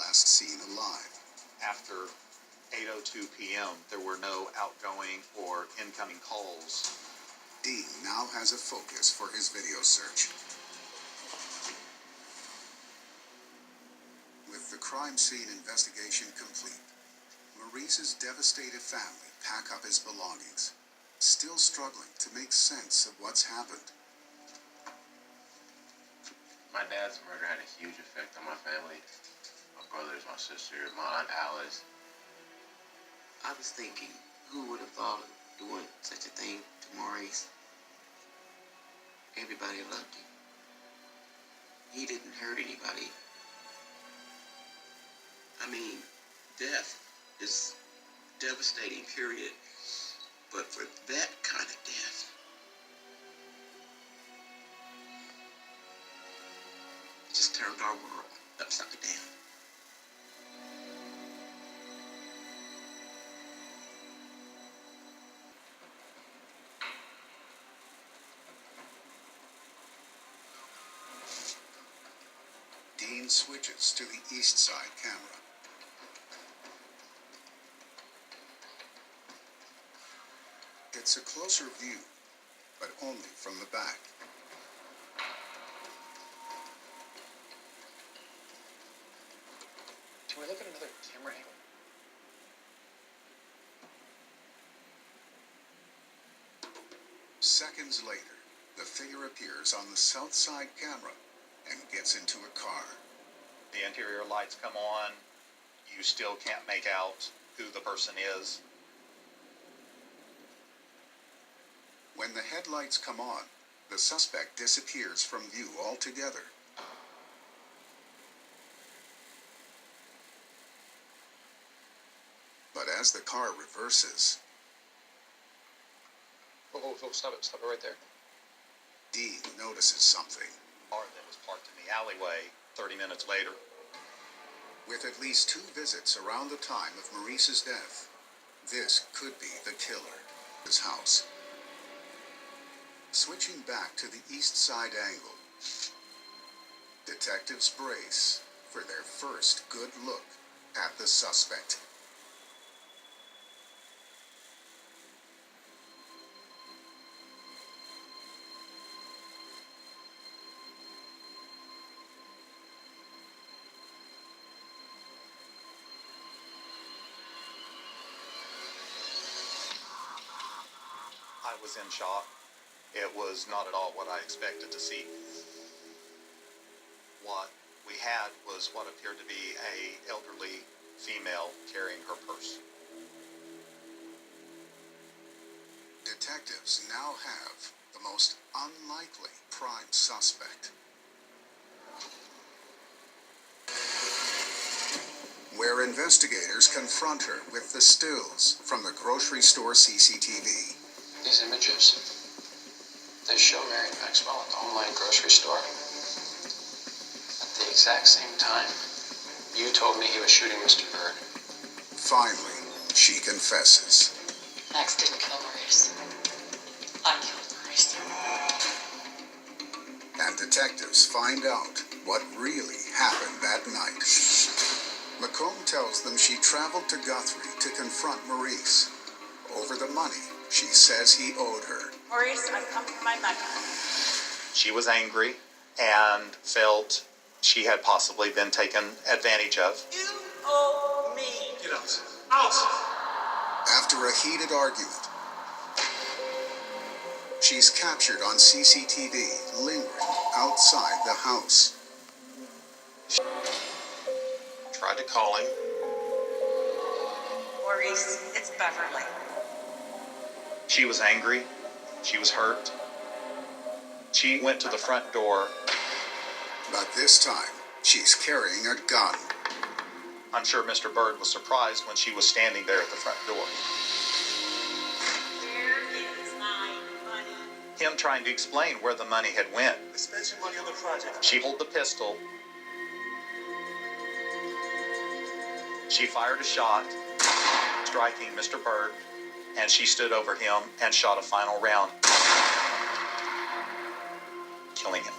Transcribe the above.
last seen alive. After 8:02 p.m., there were no outgoing or incoming calls. Dean now has a focus for his video search. With the crime scene investigation complete, Maurice's devastated family pack up his belongings, still struggling to make sense of what's happened. My dad's murder had a huge effect on my family. My brothers, my sister, my Aunt Alice. I was thinking, who would have thought of doing such a thing to Maurice? Everybody loved him. He didn't hurt anybody. I mean, death is devastating, period. But for that kind of death, it just turned our world upside down. Dean switches to the east side camera. It's a closer view, but only from the back. Can we look at another camera angle? Seconds later, the figure appears on the south side camera and gets into a car. The interior lights come on. You still can't make out who the person is. When the headlights come on, the suspect disappears from view altogether. But as the car reverses, Oh, stop it right there. Dean notices something. Car that was parked in the alleyway 30 minutes later. With at least 2 visits around the time of Maurice's death, this could be the killer. His house. Switching back to the east side angle, detectives brace for their first good look at the suspect. I was in shock. It was not at all what I expected to see. What we had was what appeared to be an elderly female carrying her purse. Detectives now have the most unlikely prime suspect. Where investigators confront her with the stills from the grocery store CCTV. These images, they show Mary Maxwell at the online grocery store. At the exact same time, you told me he was shooting Mr. Bird. Finally, she confesses. Max didn't kill Maurice. I killed Maurice. And detectives find out what really happened that night. Macomb tells them she traveled to Guthrie to confront Maurice over the money she says he owed her. Maurice, I've come for my money. She was angry and felt she had possibly been taken advantage of. You owe me. Get out. Out! After a heated argument, she's captured on CCTV lingering outside the house. Tried to call him. Maurice, it's Beverly. She was angry. She was hurt. She went to the front door. But this time, she's carrying a gun. I'm sure Mr. Bird was surprised when she was standing there at the front door. Where is my money? Him trying to explain where the money had went. I spent your money on the project. She pulled the pistol. She fired a shot, striking Mr. Bird, and she stood over him and shot a final round, killing him.